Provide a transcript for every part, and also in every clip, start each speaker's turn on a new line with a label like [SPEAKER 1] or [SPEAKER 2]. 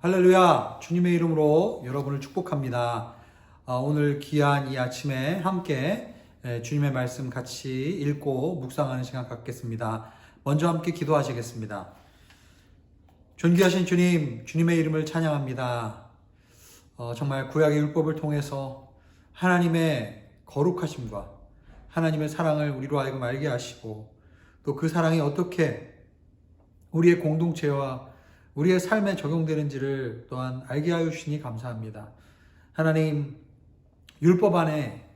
[SPEAKER 1] 할렐루야! 주님의 이름으로 여러분을 축복합니다. 오늘 귀한 이 아침에 함께 주님의 말씀 같이 읽고 묵상하는 시간 갖겠습니다. 먼저 함께 기도하시겠습니다. 존귀하신 주님, 주님의 이름을 찬양합니다. 정말 구약의 율법을 통해서 하나님의 거룩하심과 하나님의 사랑을 우리로 하여금 알게 하시고 또 그 사랑이 어떻게 우리의 공동체와 우리의 삶에 적용되는지를 또한 알게 하여 주시니 감사합니다. 하나님, 율법 안에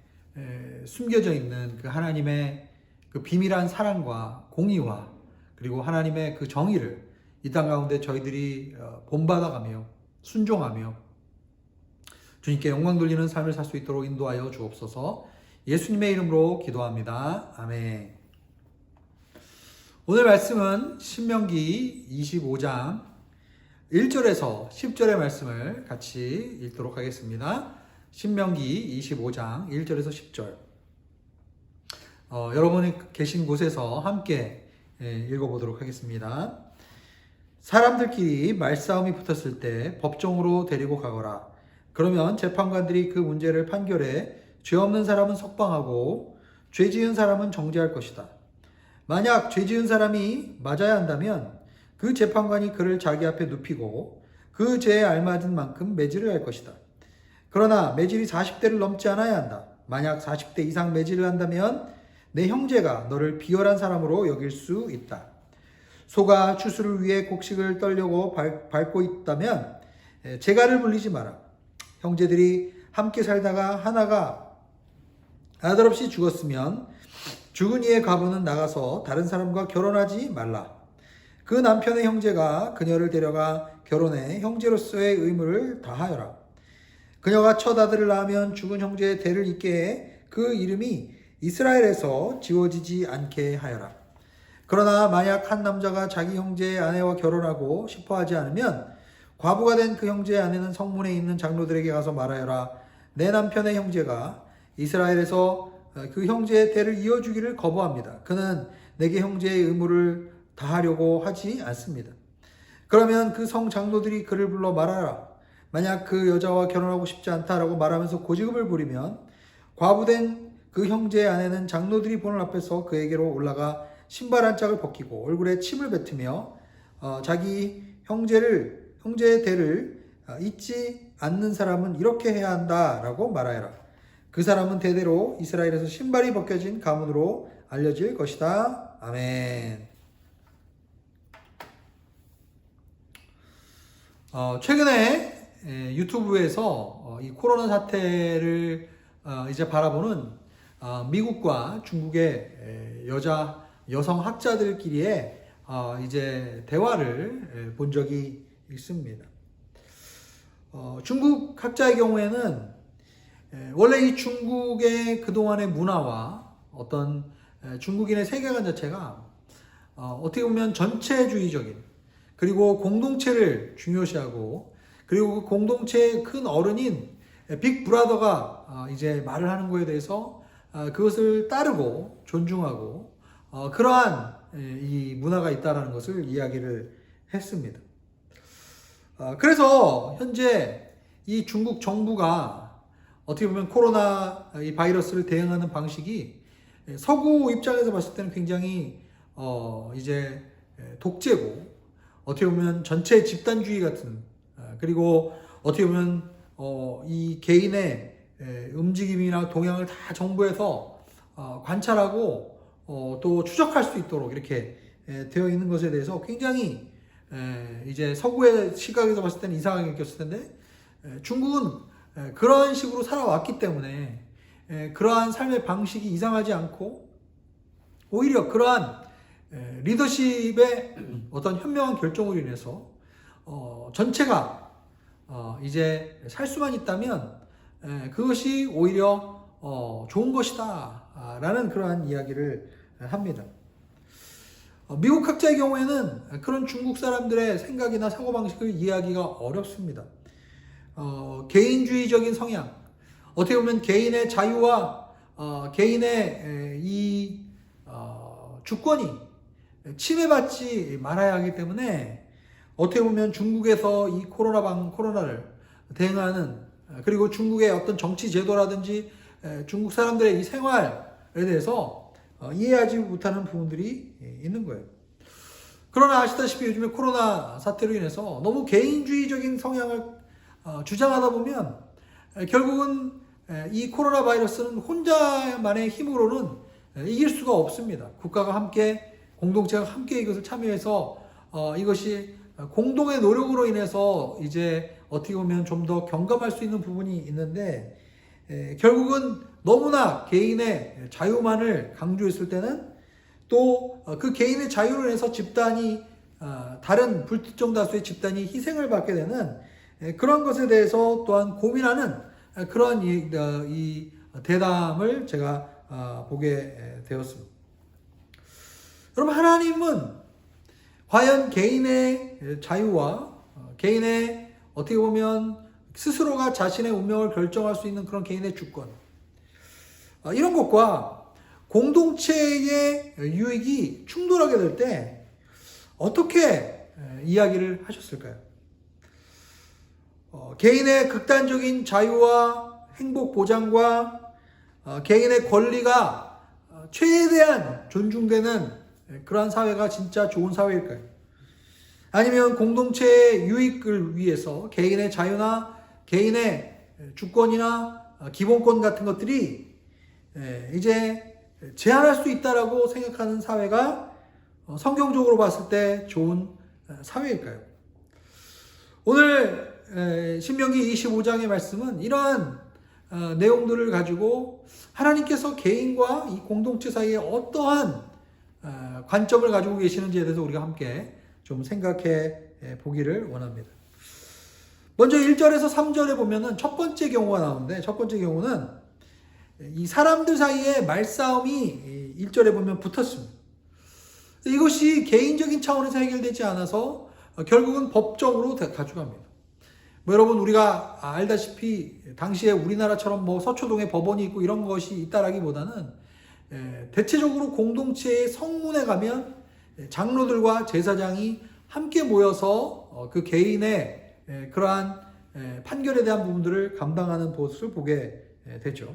[SPEAKER 1] 숨겨져 있는 그 하나님의 그 비밀한 사랑과 공의와 그리고 하나님의 그 정의를 이 땅 가운데 저희들이 본받아가며 순종하며 주님께 영광 돌리는 삶을 살 수 있도록 인도하여 주옵소서. 예수님의 이름으로 기도합니다. 아멘. 오늘 말씀은 신명기 25장 1절에서 10절의 말씀을 같이 읽도록 하겠습니다. 신명기 25장 1절에서 10절. 여러분이 계신 곳에서 함께 읽어보도록 하겠습니다. 사람들끼리 말싸움이 붙었을 때 법정으로 데리고 가거라. 그러면 재판관들이 그 문제를 판결해 죄 없는 사람은 석방하고 죄 지은 사람은 정죄할 것이다. 만약 죄 지은 사람이 맞아야 한다면 그 재판관이 그를 자기 앞에 눕히고 그 죄에 알맞은 만큼 매질을 할 것이다. 그러나 매질이 40대를 넘지 않아야 한다. 만약 40대 이상 매질을 한다면 내 형제가 너를 비열한 사람으로 여길 수 있다. 소가 추수를 위해 곡식을 떨려고 밟고 있다면 재갈을 불리지 마라. 형제들이 함께 살다가 하나가 아들 없이 죽었으면 죽은 이의 과부는 나가서 다른 사람과 결혼하지 말라. 그 남편의 형제가 그녀를 데려가 결혼해 형제로서의 의무를 다하여라. 그녀가 첫 아들을 낳으면 죽은 형제의 대를 잇게 해 그 이름이 이스라엘에서 지워지지 않게 하여라. 그러나 만약 한 남자가 자기 형제의 아내와 결혼하고 싶어하지 않으면 과부가 된 그 형제의 아내는 성문에 있는 장로들에게 가서 말하여라. 내 남편의 형제가 이스라엘에서 그 형제의 대를 이어주기를 거부합니다. 그는 내게 형제의 의무를 다하려고 하지 않습니다. 그러면 그 성 장로들이 그를 불러 말하라. 만약 그 여자와 결혼하고 싶지 않다라고 말하면서 고집을 부리면 과부된 그 형제의 아내는 장로들이 보는 앞에서 그에게로 올라가 신발 한 짝을 벗기고 얼굴에 침을 뱉으며 자기 형제의 대를 잊지 않는 사람은 이렇게 해야 한다라고 말하여라. 그 사람은 대대로 이스라엘에서 신발이 벗겨진 가문으로 알려질 것이다. 아멘. 최근에 유튜브에서 이 코로나 사태를 이제 바라보는 미국과 중국의 여성 학자들끼리의 이제 대화를 본 적이 있습니다. 중국 학자의 경우에는 원래 이 중국의 그동안의 문화와 어떤 중국인의 세계관 자체가 어떻게 보면 전체주의적인 그리고 공동체를 중요시하고 그리고 그 공동체의 큰 어른인 빅 브라더가 이제 말을 하는 거에 대해서 그것을 따르고 존중하고 그러한 이 문화가 있다라는 것을 이야기를 했습니다. 그래서 현재 이 중국 정부가 어떻게 보면 코로나 이 바이러스를 대응하는 방식이 서구 입장에서 봤을 때는 굉장히 이제 독재고 어떻게 보면 전체 집단주의 같은 그리고 어떻게 보면 이 개인의 움직임이나 동향을 다 정부에서 관찰하고 또 추적할 수 있도록 이렇게 되어 있는 것에 대해서 굉장히 이제 서구의 시각에서 봤을 때는 이상하게 느꼈을 텐데 중국은 그런 식으로 살아왔기 때문에 그러한 삶의 방식이 이상하지 않고 오히려 그러한 리더십의 어떤 현명한 결정으로 인해서 전체가 이제 살 수만 있다면 그것이 오히려 좋은 것이다 라는 그러한 이야기를 합니다. 미국 학자의 경우에는 그런 중국 사람들의 생각이나 사고방식을 이해하기가 어렵습니다. 개인주의적인 성향, 어떻게 보면 개인의 자유와 개인의 이 주권이 침해받지 말아야 하기 때문에 어떻게 보면 중국에서 이 코로나를 대응하는, 그리고 중국의 어떤 정치 제도라든지 중국 사람들의 이 생활에 대해서 이해하지 못하는 부분들이 있는 거예요. 그러나 아시다시피 요즘에 코로나 사태로 인해서 너무 개인주의적인 성향을 주장하다 보면 결국은 이 코로나 바이러스는 혼자만의 힘으로는 이길 수가 없습니다. 국가가 함께, 공동체가 함께 이것을 참여해서 이것이 공동의 노력으로 인해서 이제 어떻게 보면 좀 더 경감할 수 있는 부분이 있는데, 결국은 너무나 개인의 자유만을 강조했을 때는 또 그 개인의 자유로 인해서 집단이, 다른 불특정 다수의 집단이 희생을 받게 되는 그런 것에 대해서 또한 고민하는 그런 이 대담을 제가 보게 되었습니다. 여러분, 하나님은 과연 개인의 자유와 개인의 어떻게 보면 스스로가 자신의 운명을 결정할 수 있는 그런 개인의 주권, 이런 것과 공동체의 유익이 충돌하게 될 때 어떻게 이야기를 하셨을까요? 개인의 극단적인 자유와 행복 보장과 개인의 권리가 최대한 존중되는 그러한 사회가 진짜 좋은 사회일까요? 아니면 공동체의 유익을 위해서 개인의 자유나 개인의 주권이나 기본권 같은 것들이 이제 제한할 수 있다라고 생각하는 사회가 성경적으로 봤을 때 좋은 사회일까요? 오늘 신명기 25장의 말씀은 이러한 내용들을 가지고 하나님께서 개인과 이 공동체 사이에 어떠한 관점을 가지고 계시는지에 대해서 우리가 함께 좀 생각해 보기를 원합니다. 먼저 1절에서 3절에 보면은 첫 번째 경우가 나오는데, 첫 번째 경우는 이 사람들 사이에 말싸움이 1절에 보면 붙었습니다. 이것이 개인적인 차원에서 해결되지 않아서 결국은 법정으로 가져갑니다. 여러분, 우리가 알다시피 당시에 우리나라처럼 서초동에 법원이 있고 이런 것이 있다라기보다는 대체적으로 공동체의 성문에 가면 장로들과 제사장이 함께 모여서 그 개인의 그러한 판결에 대한 부분들을 감당하는 모습을 보게 되죠.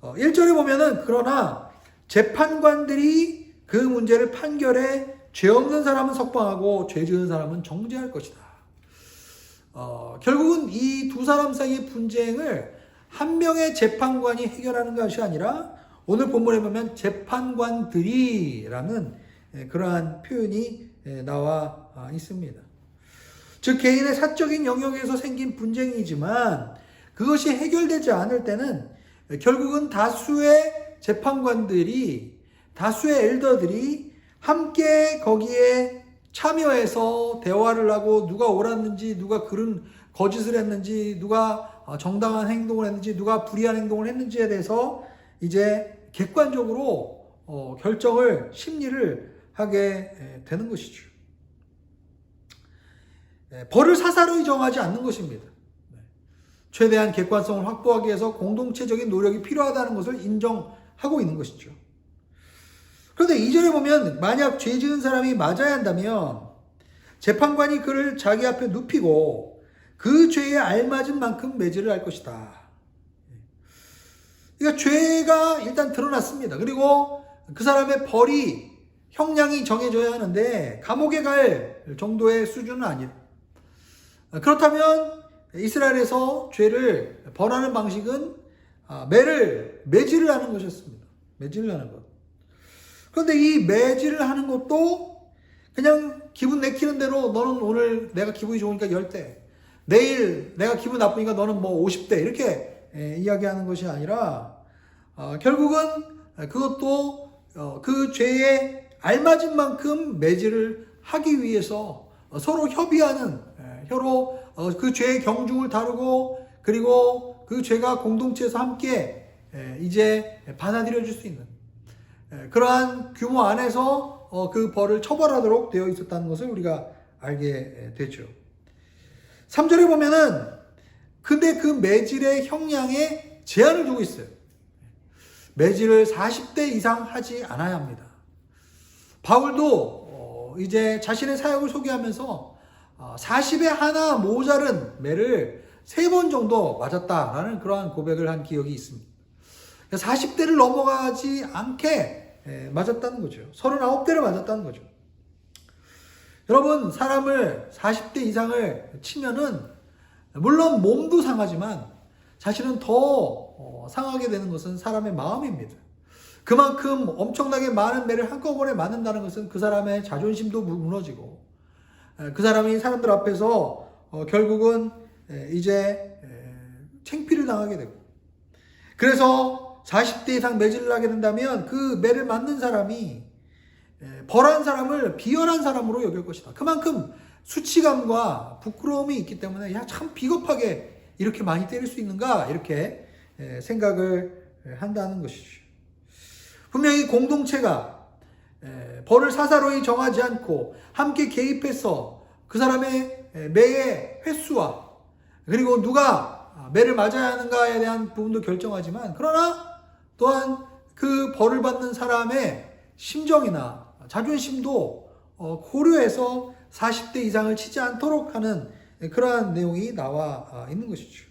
[SPEAKER 1] 1절에 보면은 그러나 재판관들이 그 문제를 판결해 죄 없는 사람은 석방하고 죄 지은 사람은 정죄할 것이다. 결국은 이 두 사람 사이의 분쟁을 한 명의 재판관이 해결하는 것이 아니라 오늘 본문에 보면 재판관들이라는 그러한 표현이 나와 있습니다. 즉 개인의 사적인 영역에서 생긴 분쟁이지만 그것이 해결되지 않을 때는 결국은 다수의 재판관들이, 다수의 엘더들이 함께 거기에 참여해서 대화를 하고 누가 옳았는지, 누가 그런 거짓을 했는지, 누가 정당한 행동을 했는지, 누가 불의한 행동을 했는지에 대해서 이제 객관적으로 결정을, 심리를 하게 되는 것이죠. 벌을 사사로이 정하지 않는 것입니다. 최대한 객관성을 확보하기 위해서 공동체적인 노력이 필요하다는 것을 인정하고 있는 것이죠. 그런데 2절에 보면 만약 죄 지은 사람이 맞아야 한다면 재판관이 그를 자기 앞에 눕히고 그 죄에 알맞은 만큼 매질을 할 것이다. 그러니까 죄가 일단 드러났습니다. 그리고 그 사람의 벌이, 형량이 정해져야 하는데 감옥에 갈 정도의 수준은 아니다. 그렇다면 이스라엘에서 죄를 벌하는 방식은 매질을 하는 것이었습니다. 매질을 하는 것. 그런데 이 매질을 하는 것도 그냥 기분 내키는 대로 너는 오늘 내가 기분이 좋으니까 10대, 내일 내가 기분 나쁘니까 너는 50대 이렇게 이야기하는 것이 아니라 결국은 그것도 그 죄에 알맞은 만큼 매질을 하기 위해서 서로 협의하는, 서로 그 죄의 경중을 다루고 그리고 그 죄가 공동체에서 함께 이제 받아들여 줄 수 있는 그러한 규모 안에서 그 벌을 처벌하도록 되어 있었다는 것을 우리가 알게 되죠. 3절에 보면은 근데 그 매질의 형량에 제한을 두고 있어요. 매질을 40대 이상 하지 않아야 합니다. 바울도 이제 자신의 사역을 소개하면서 40에 하나 모자른 매를 3번 정도 맞았다라는 그러한 고백을 한 기억이 있습니다. 40대를 넘어가지 않게 맞았다는 거죠. 39대를 맞았다는 거죠. 여러분, 사람을 40대 이상을 치면은 물론 몸도 상하지만 사실은 더 상하게 되는 것은 사람의 마음입니다. 그만큼 엄청나게 많은 매를 한꺼번에 맞는다는 것은 그 사람의 자존심도 무너지고 그 사람이 사람들 앞에서 결국은 이제 창피를 당하게 되고, 그래서 40대 이상 매질을 하게 된다면 그 매를 맞는 사람이 벌한 사람을 비열한 사람으로 여길 것이다. 그만큼 수치감과 부끄러움이 있기 때문에 참 비겁하게 이렇게 많이 때릴 수 있는가 이렇게 생각을 한다는 것이죠. 분명히 공동체가 벌을 사사로이 정하지 않고 함께 개입해서 그 사람의 매의 횟수와 그리고 누가 매를 맞아야 하는가에 대한 부분도 결정하지만, 그러나 또한 그 벌을 받는 사람의 심정이나 자존심도 고려해서 40대 이상을 치지 않도록 하는 그러한 내용이 나와 있는 것이죠.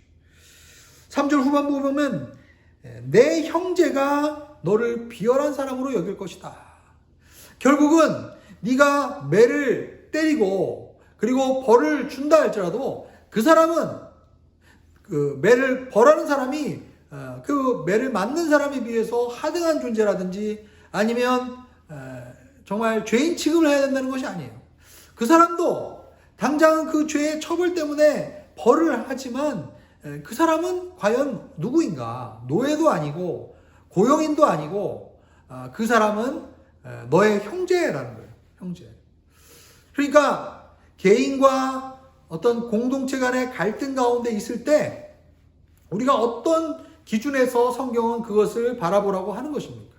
[SPEAKER 1] 3절 후반부 보면 내 형제가 너를 비열한 사람으로 여길 것이다. 결국은 네가 매를 때리고 그리고 벌을 준다 할지라도 그 사람은 그 매를 벌하는 사람이 그 매를 맞는 사람에 비해서 하등한 존재라든지 아니면 정말 죄인 취급을 해야 된다는 것이 아니에요. 그 사람도 당장은 그 죄의 처벌 때문에 벌을 하지만 그 사람은 과연 누구인가? 노예도 아니고 고용인도 아니고 그 사람은 너의 형제라는 거예요. 형제. 그러니까 개인과 어떤 공동체 간의 갈등 가운데 있을 때 우리가 어떤 기준에서 성경은 그것을 바라보라고 하는 것입니까?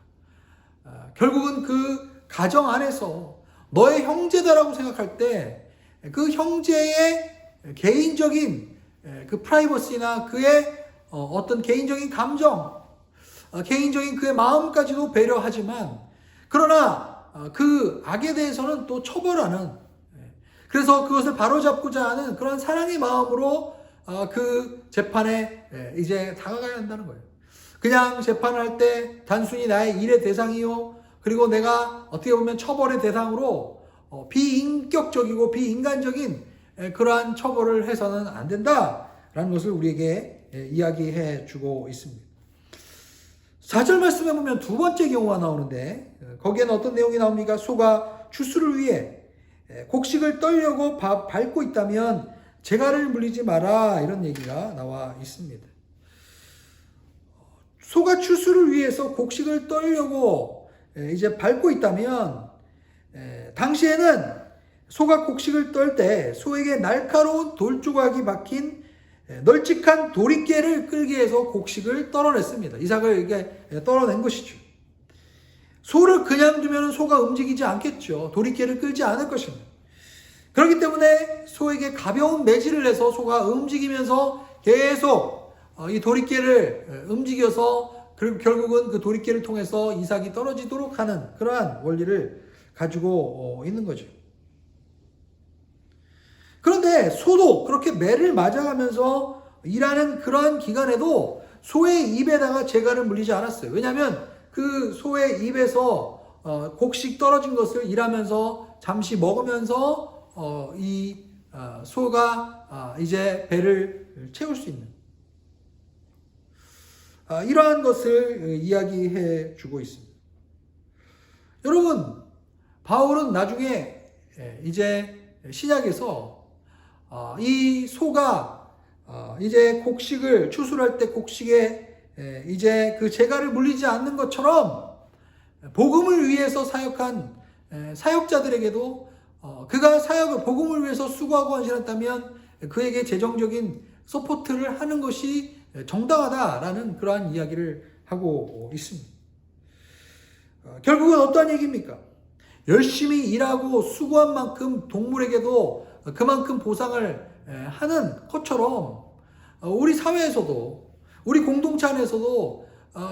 [SPEAKER 1] 결국은 그 가정 안에서 너의 형제다라고 생각할 때 그 형제의 개인적인 그 프라이버시나 그의 어떤 개인적인 감정, 개인적인 그의 마음까지도 배려하지만, 그러나 그 악에 대해서는 또 처벌하는, 그래서 그것을 바로잡고자 하는 그런 사랑의 마음으로 그 재판에 이제 다가가야 한다는 거예요. 그냥 재판을 할 때 단순히 나의 일의 대상이요, 그리고 내가 어떻게 보면 처벌의 대상으로 비인격적이고 비인간적인 그러한 처벌을 해서는 안 된다라는 것을 우리에게 이야기해 주고 있습니다. 4절 말씀에 보면 두 번째 경우가 나오는데 거기에는 어떤 내용이 나옵니까? 소가 추수를 위해 곡식을 떨려고 밟고 있다면 재갈을 물리지 마라, 이런 얘기가 나와 있습니다. 소가 추수를 위해서 곡식을 떨려고 이제 밟고 있다면 당시에는 소가 곡식을 떨 때 소에게 날카로운 돌조각이 박힌 널찍한 도리깨를 끌게 해서 곡식을 떨어냈습니다. 이삭을 이렇게 떨어낸 것이죠. 소를 그냥 두면 소가 움직이지 않겠죠. 도리깨를 끌지 않을 것입니다. 그렇기 때문에 소에게 가벼운 매질을 해서 소가 움직이면서 계속 이 도리깨를 움직여서 결국은 그 도리깨를 통해서 이삭이 떨어지도록 하는 그러한 원리를 가지고 있는 거죠. 그런데 소도 그렇게 매를 맞아가면서 일하는 그러한 기간에도 소의 입에다가 재갈을 물리지 않았어요. 왜냐하면 그 소의 입에서 곡식 떨어진 것을 일하면서 잠시 먹으면서 이 소가 이제 배를 채울 수 있는 이러한 것을 이야기해 주고 있습니다. 여러분, 바울은 나중에 이제 신약에서 이 소가 이제 곡식을 추수할 때 곡식에 이제 그 재갈을 물리지 않는 것처럼 복음을 위해서 사역한 사역자들에게도 그가 사역을 복음을 위해서 수고하고 헌신했다면 그에게 재정적인 서포트를 하는 것이 정당하다라는 그러한 이야기를 하고 있습니다. 결국은 어떠한 얘기입니까? 열심히 일하고 수고한 만큼 동물에게도 그만큼 보상을 하는 것처럼 우리 사회에서도 우리 공동체 안에서도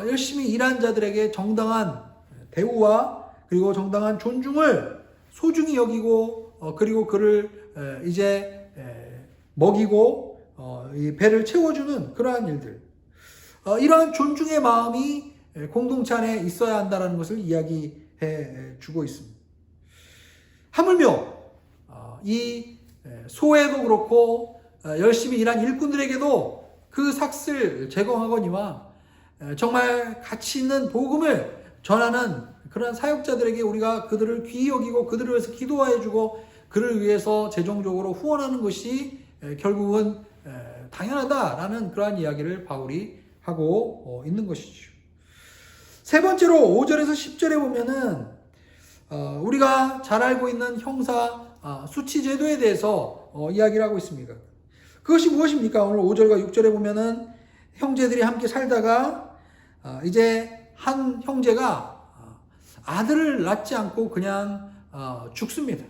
[SPEAKER 1] 열심히 일한 자들에게 정당한 대우와 그리고 정당한 존중을 소중히 여기고 그리고 그를 이제 먹이고 이 배를 채워주는 그러한 일들, 이러한 존중의 마음이 공동체 안에 있어야 한다는 것을 이야기해 주고 있습니다. 하물며 이 소외도 그렇고 열심히 일한 일꾼들에게도 그 삭슬 제공하거니와 정말 가치 있는 복음을 전하는 그런 사역자들에게 우리가 그들을 귀히 여기고 그들을 위해서 기도해주고 그를 위해서 재정적으로 후원하는 것이 결국은 당연하다라는 그러한 이야기를 바울이 하고 있는 것이죠. 세 번째로 5절에서 10절에 보면은 우리가 잘 알고 있는 형사 수치 제도에 대해서 이야기를 하고 있습니다. 그것이 무엇입니까? 오늘 5절과 6절에 보면은 형제들이 함께 살다가 이제 한 형제가 아들을 낳지 않고 그냥 죽습니다.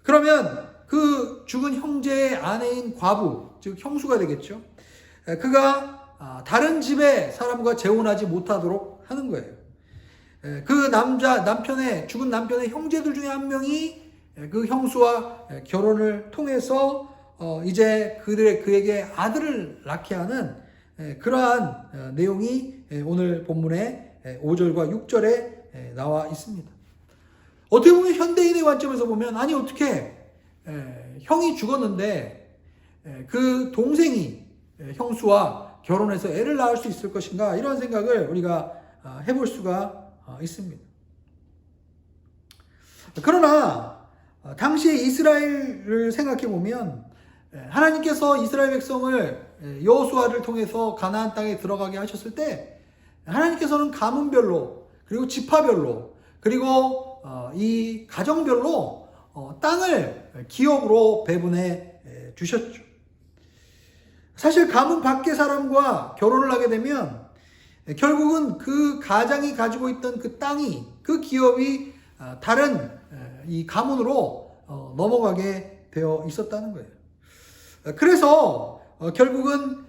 [SPEAKER 1] 그러면 그 죽은 형제의 아내인 과부, 즉 형수가 되겠죠. 그가 다른 집의 사람과 재혼하지 못하도록 하는 거예요. 그 죽은 남편의 형제들 중에 한 명이 그 형수와 결혼을 통해서 이제 그에게 아들을 낳게 하는 그러한 내용이 오늘 본문의 5절과 6절에 나와 있습니다. 어떻게 보면 현대인의 관점에서 보면 아니 어떻게 형이 죽었는데 그 동생이 형수와 결혼해서 애를 낳을 수 있을 것인가, 이런 생각을 우리가 해볼 수가 있습니다. 그러나 당시에 이스라엘을 생각해 보면 하나님께서 이스라엘 백성을 여호수아를 통해서 가나안 땅에 들어가게 하셨을 때 하나님께서는 가문별로 그리고 지파별로 그리고 이 가정별로 땅을 기업으로 배분해 주셨죠. 사실 가문 밖의 사람과 결혼을 하게 되면 결국은 그 가장이 가지고 있던 그 땅이, 그 기업이 다른 이 가문으로 넘어가게 되어 있었다는 거예요. 그래서 결국은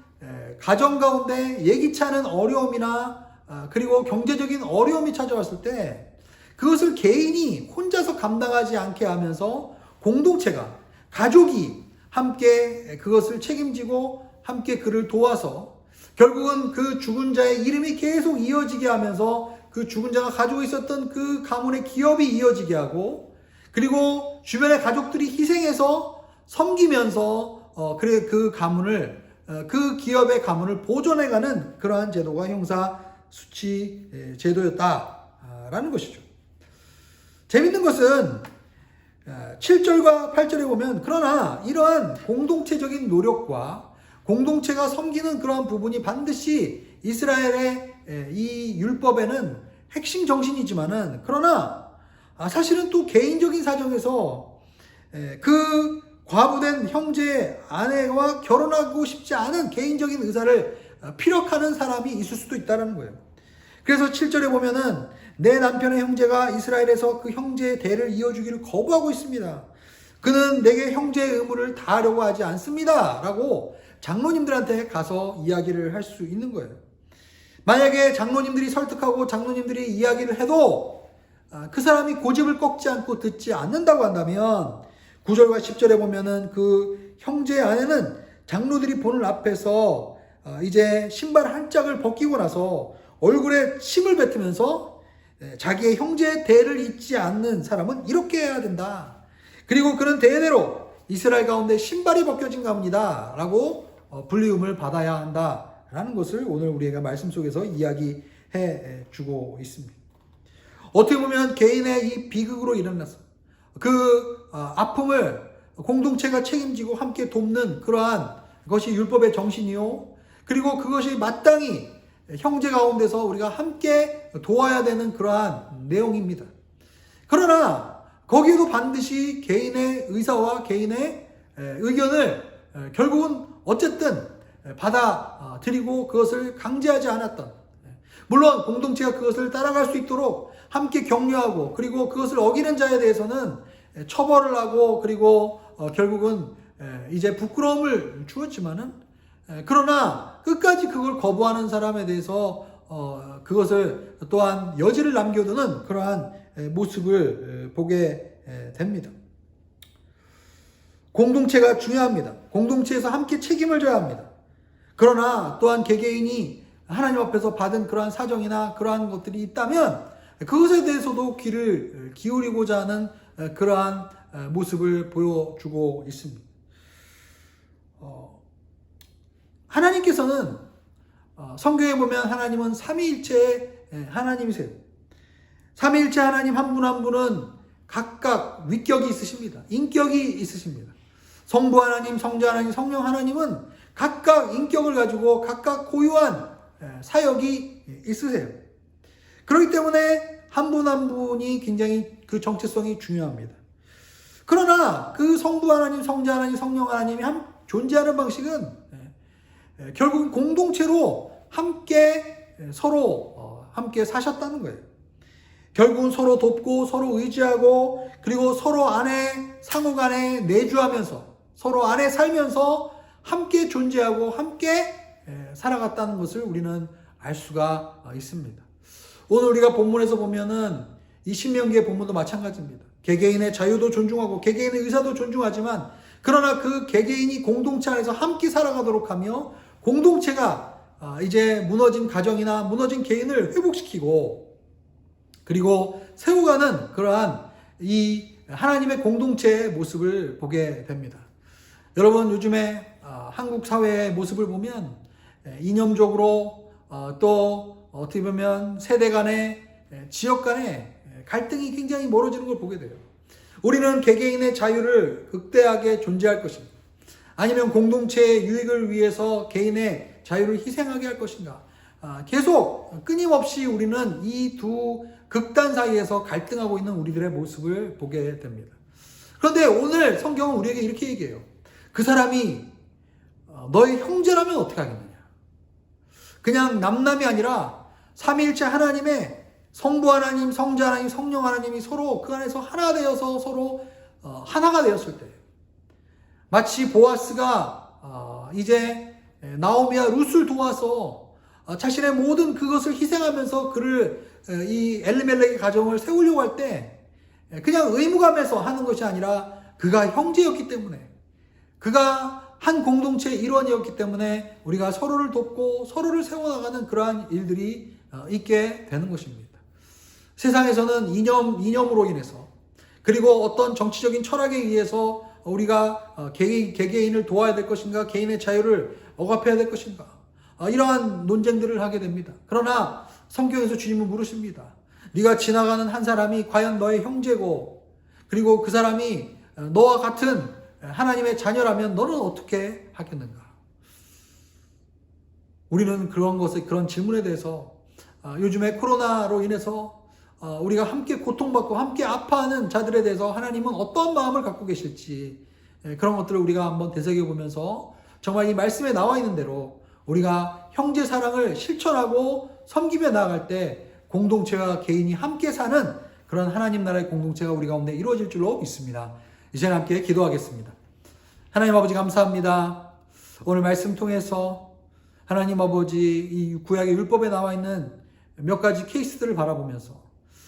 [SPEAKER 1] 가정 가운데 예기치 않은 어려움이나 그리고 경제적인 어려움이 찾아왔을 때 그것을 개인이 혼자서 감당하지 않게 하면서 공동체가, 가족이 함께 그것을 책임지고 함께 그를 도와서 결국은 그 죽은 자의 이름이 계속 이어지게 하면서 그 죽은 자가 가지고 있었던 그 가문의 기업이 이어지게 하고, 그리고 주변의 가족들이 희생해서 섬기면서 그 가문을, 그 기업의 가문을 보존해가는 그러한 제도가 형사 수치 제도였다라는 것이죠. 재밌는 것은 7절과 8절에 보면 그러나 이러한 공동체적인 노력과 공동체가 섬기는 그러한 부분이 반드시 이스라엘의 이 율법에는 핵심 정신이지만은, 그러나 사실은 또 개인적인 사정에서 그 과부된 형제의 아내와 결혼하고 싶지 않은 개인적인 의사를 피력하는 사람이 있을 수도 있다는 거예요. 그래서 7절에 보면은 내 남편의 형제가 이스라엘에서 그 형제의 대를 이어주기를 거부하고 있습니다. 그는 내게 형제의 의무를 다하려고 하지 않습니다 라고 장로님들한테 가서 이야기를 할 수 있는 거예요. 만약에 장로님들이 설득하고 장로님들이 이야기를 해도 그 사람이 고집을 꺾지 않고 듣지 않는다고 한다면 9절과 10절에 보면은 그 형제의 아내는 장로들이 보는 앞에서 이제 신발 한 짝을 벗기고 나서 얼굴에 침을 뱉으면서 자기의 형제의 대를 잊지 않는 사람은 이렇게 해야 된다. 그리고 그는 대대로 이스라엘 가운데 신발이 벗겨진 가문이다 라고 불리움을 받아야 한다 라는 것을 오늘 우리가 말씀 속에서 이야기해 주고 있습니다. 어떻게 보면 개인의 이 비극으로 일어나서 그 아픔을 공동체가 책임지고 함께 돕는 그러한 것이 율법의 정신이요, 그리고 그것이 마땅히 형제 가운데서 우리가 함께 도와야 되는 그러한 내용입니다. 그러나 거기에도 반드시 개인의 의사와 개인의 의견을 결국은 어쨌든 받아들이고 그것을 강제하지 않았던, 물론 공동체가 그것을 따라갈 수 있도록 함께 격려하고 그리고 그것을 어기는 자에 대해서는 처벌을 하고 그리고 결국은 이제 부끄러움을 주었지만은, 그러나 끝까지 그걸 거부하는 사람에 대해서 그것을 또한 여지를 남겨두는 그러한 모습을 보게 됩니다. 공동체가 중요합니다. 공동체에서 함께 책임을 져야 합니다. 그러나 또한 개개인이 하나님 앞에서 받은 그러한 사정이나 그러한 것들이 있다면 그것에 대해서도 귀를 기울이고자 하는 그러한 모습을 보여주고 있습니다. 하나님께서는 성경에 보면 하나님은 삼위일체의 하나님이세요. 삼위일체 하나님 한 분 한 분은 각각 위격이 있으십니다. 인격이 있으십니다. 성부 하나님, 성자 하나님, 성령 하나님은 각각 인격을 가지고 각각 고유한 사역이 있으세요. 그렇기 때문에 한 분 한 분이 굉장히 그 정체성이 중요합니다. 그러나 그 성부 하나님, 성자 하나님, 성령 하나님이 존재하는 방식은 결국 공동체로 함께 서로 함께 사셨다는 거예요. 결국은 서로 돕고 서로 의지하고 그리고 서로 안에 상호 간에 내주하면서 서로 안에 살면서 함께 존재하고 함께 살아갔다는 것을 우리는 알 수가 있습니다. 오늘 우리가 본문에서 보면은 이 신명기의 본문도 마찬가지입니다. 개개인의 자유도 존중하고 개개인의 의사도 존중하지만 그러나 그 개개인이 공동체 안에서 함께 살아가도록 하며 공동체가 이제 무너진 가정이나 무너진 개인을 회복시키고 그리고 세워가는 그러한 이 하나님의 공동체의 모습을 보게 됩니다. 여러분 요즘에 한국 사회의 모습을 보면 이념적으로 또 어떻게 보면 세대 간의 지역 간의 갈등이 굉장히 멀어지는 걸 보게 돼요. 우리는 개개인의 자유를 극대하게 존재할 것인가? 아니면 공동체의 유익을 위해서 개인의 자유를 희생하게 할 것인가? 계속 끊임없이 우리는 이 두 극단 사이에서 갈등하고 있는 우리들의 모습을 보게 됩니다. 그런데 오늘 성경은 우리에게 이렇게 얘기해요. 그 사람이 너의 형제라면 어떻게 하겠느냐? 그냥 남남이 아니라 삼위일체 하나님의 성부 하나님, 성자 하나님, 성령 하나님이 서로 그 안에서 하나 되어서 서로 하나가 되었을 때 마치 보아스가 이제 나오미와 룻을 도와서 자신의 모든 그것을 희생하면서 그를 이 엘리멜렉의 가정을 세우려고 할 때 그냥 의무감에서 하는 것이 아니라 그가 형제였기 때문에 그가 한 공동체의 일원이었기 때문에 우리가 서로를 돕고 서로를 세워나가는 그러한 일들이 있게 되는 것입니다. 세상에서는 이념으로 인해서 그리고 어떤 정치적인 철학에 의해서 우리가 개개인을 도와야 될 것인가 개인의 자유를 억압해야 될 것인가 이러한 논쟁들을 하게 됩니다. 그러나 성경에서 주님은 물으십니다. 네가 지나가는 한 사람이 과연 너의 형제고 그리고 그 사람이 너와 같은 하나님의 자녀라면 너는 어떻게 하겠는가? 우리는 그런 질문에 대해서 요즘에 코로나로 인해서 우리가 함께 고통받고 함께 아파하는 자들에 대해서 하나님은 어떤 마음을 갖고 계실지 그런 것들을 우리가 한번 되새겨보면서 정말 이 말씀에 나와 있는 대로 우리가 형제 사랑을 실천하고 섬기며 나아갈 때 공동체와 개인이 함께 사는 그런 하나님 나라의 공동체가 우리 가운데 이루어질 줄로 믿습니다. 이제는 함께 기도하겠습니다. 하나님 아버지 감사합니다. 오늘 말씀 통해서 하나님 아버지 이 구약의 율법에 나와 있는 몇 가지 케이스들을 바라보면서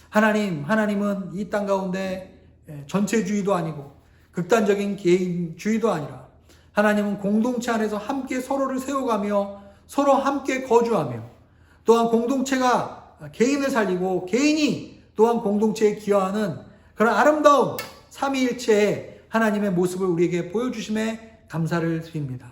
[SPEAKER 1] 하나님은 이 땅 가운데 전체주의도 아니고 극단적인 개인주의도 아니라 하나님은 공동체 안에서 함께 서로를 세워가며 서로 함께 거주하며 또한 공동체가 개인을 살리고 개인이 또한 공동체에 기여하는 그런 아름다운 삼위일체의 하나님의 모습을 우리에게 보여주심에 감사를 드립니다.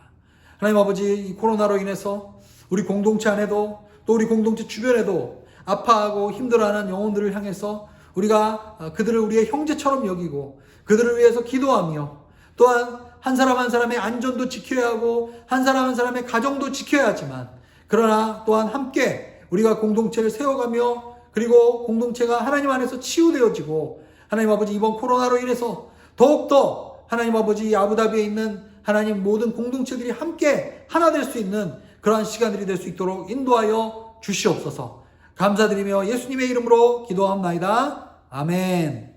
[SPEAKER 1] 하나님 아버지 이 코로나로 인해서 우리 공동체 안에도 또 우리 공동체 주변에도 아파하고 힘들어하는 영혼들을 향해서 우리가 그들을 우리의 형제처럼 여기고 그들을 위해서 기도하며 또한 한 사람 한 사람의 안전도 지켜야 하고 한 사람 한 사람의 가정도 지켜야 하지만 그러나 또한 함께 우리가 공동체를 세워가며 그리고 공동체가 하나님 안에서 치유되어지고 하나님 아버지 이번 코로나로 인해서 더욱더 하나님 아버지 이 아부다비에 있는 하나님 모든 공동체들이 함께 하나 될 수 있는 그러한 시간들이 될 수 있도록 인도하여 주시옵소서. 감사드리며 예수님의 이름으로 기도합나이다. 아멘.